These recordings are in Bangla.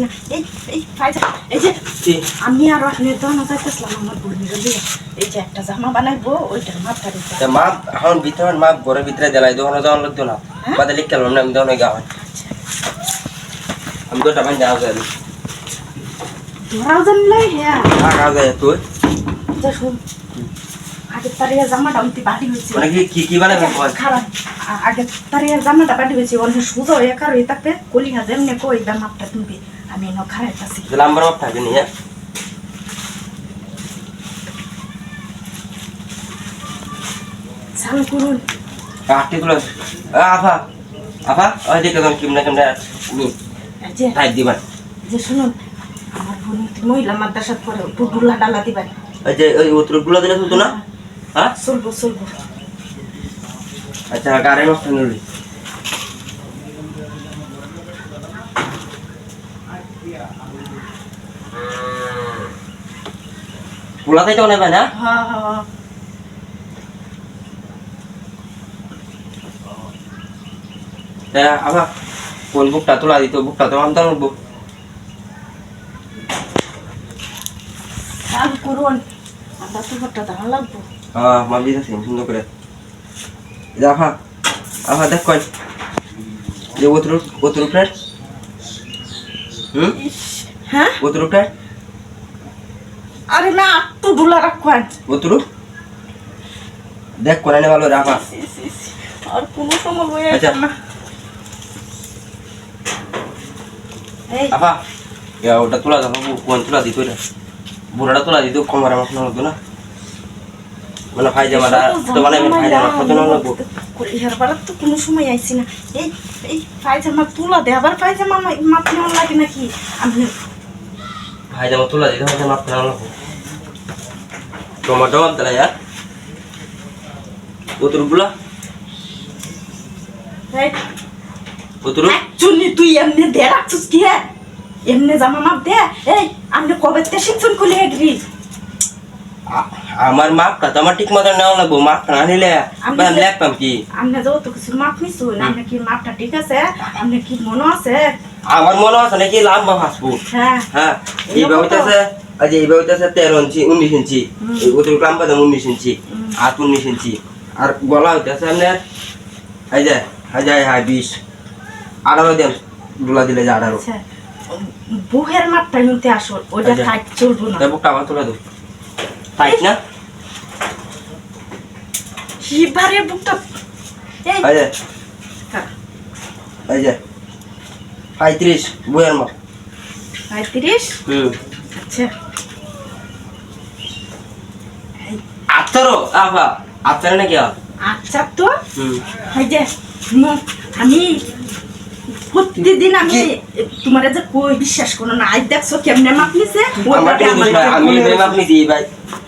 না এই এই ফাইজা এই যে আমি আর আপনি দোনো যাইতেছিলাম আমার বোনের বিয়ে এই যে একটা জামা বানাইবো ওইটার মাথা দিতে তে মা এখন ভিতরে মা ঘরের ভিতরে দেলাই দোকানে যাওয়ার লাগতো না বাদে লিখ কেলাম না আমি দোকানে গাওয়া আমি তো টাকা যাও যাই ধরাও জানলাই হ্যাঁ গাও যাই তুই যা শুন আগে তারিয়া জামাটা অন্তি বাড়ি হয়েছে মানে কি বানাবে খারাপ আগে তারিয়া জামাটা বাড়ি হয়েছে অন্য সুজো একার হয়ে থাকবে কলি হাজ এমনি কই দামাপটা তুমি আমি ন খারাপ আছি নাম্বার মাপ থাকে নি হ্যাঁ চালু করুন কাটি গুলো আফা আফা ওই দেখো তুমি কেমনে কেমনে নি যে টাইপ দিবা যে শুনুন আমার বোন মহিলা মাদ্রাসা পড়ে বুবুলা ডালা দিবেন এই যে ওই উত্তরগুলো দিলে শুনতো না হ্যাঁ চলবো চলবো আচ্ছা গাড়ি নষ্ট নিলি পুলাতেই তো নেবে না হ্যাঁ হ্যাঁ আবার কোন বুকটা তোলা দিত বুকটা তো আমদার বুক চালু করুন আমরা তো ঘরটা দাঁড়া লাগবো হ্যাঁ মামি দিতেছি সুন্দর করে আফা আফা দেখ কই যে ওতরু প্লেট হ্যাঁ ওতরু প্লেট আরে না তো ডুলা রাখবেন ওতরু দেখ কোন নে ভালো রাফা আর কোনো সময় হয়ে আচ্ছা না এই আফা ইয়া ওটা তোলা দাও কোন তোলা দিত এটা বুড়াটা তোলা দিত কমারে মাছ না লাগতো না মানে ভাই জামাটা তো মানে ভাই জামা কত না লাগবো কলিহার বাড়ার তো কোনো সময় আইছি না এই এই পায়জামা তুলা দে আবার পায়জামা মাপ নেওয়া লাগে নাকি আমি ভাই জামা তোলা দিত ভাই জামা না লাগবো টমেটো আনতে না ওতরগুলা এই ওতরু চুনি তুই এমনি দে রাখছিস কি হ্যাঁ এমনি জামা মাপ দে এই আমি কবে তে শিখছুন খুলে গেলি আমার মাপটা তো আমার ঠিক মতো নেওয়া লাগবো মাপটা না নিলে আমি লাগতাম কি আমি যত কিছু মাপ নিছু না আপনি কি মাপটা ঠিক আছে আপনি কি মনে আছে আমার মনে আছে নাকি লম্বা ফাস্টফুড হ্যাঁ হ্যাঁ এইভাবে হইতেছে আজ এইভাবে হইতেছে 13 ইঞ্চি 19 ইঞ্চি ওদের লম্বা দাম 19 ইঞ্চি আর 19 ইঞ্চি আর গলা হইতেছে আপনার এই যে হাই 20 18 দেন ডুলা দিলে যে 18 আচ্ছা বুহের মাপটা নিতে আসো ওইটা টাইট চলবো না বুকটা আমার তুলে দাও টাইট না হিবারে বুকটা এই এই যে 35 বুয়ের মাপ 35 আচ্ছা 18 আফা 18 নাকি আচ্ছা তো এই যে আমি প্রতিদিন আমি তোমার যে কই বিশ্বাস করো না আজ দেখছো কেমনে মাপ নিছে আমি মাপ নিছি ভাই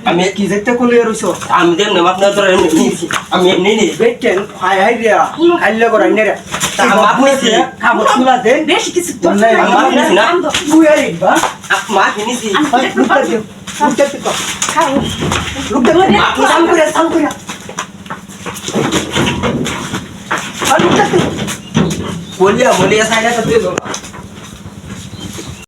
আমি কি দেখতে কলে রইছো আমি দেম না মাপ না তোর এমনি নিছি আমি এমনি নি বেটেন হাই হাই রে আইলে করাই নে রে তা মাপ নিছি খাবো তুলা দে বেশি কিছু তো মাপ নিছি না বুয়ারি বা মাপ নিছি লুকটা দে লুকটা দে খাও লুকটা দে সাম করে আর লুকটা দে বলিয়া সাইডে তো দে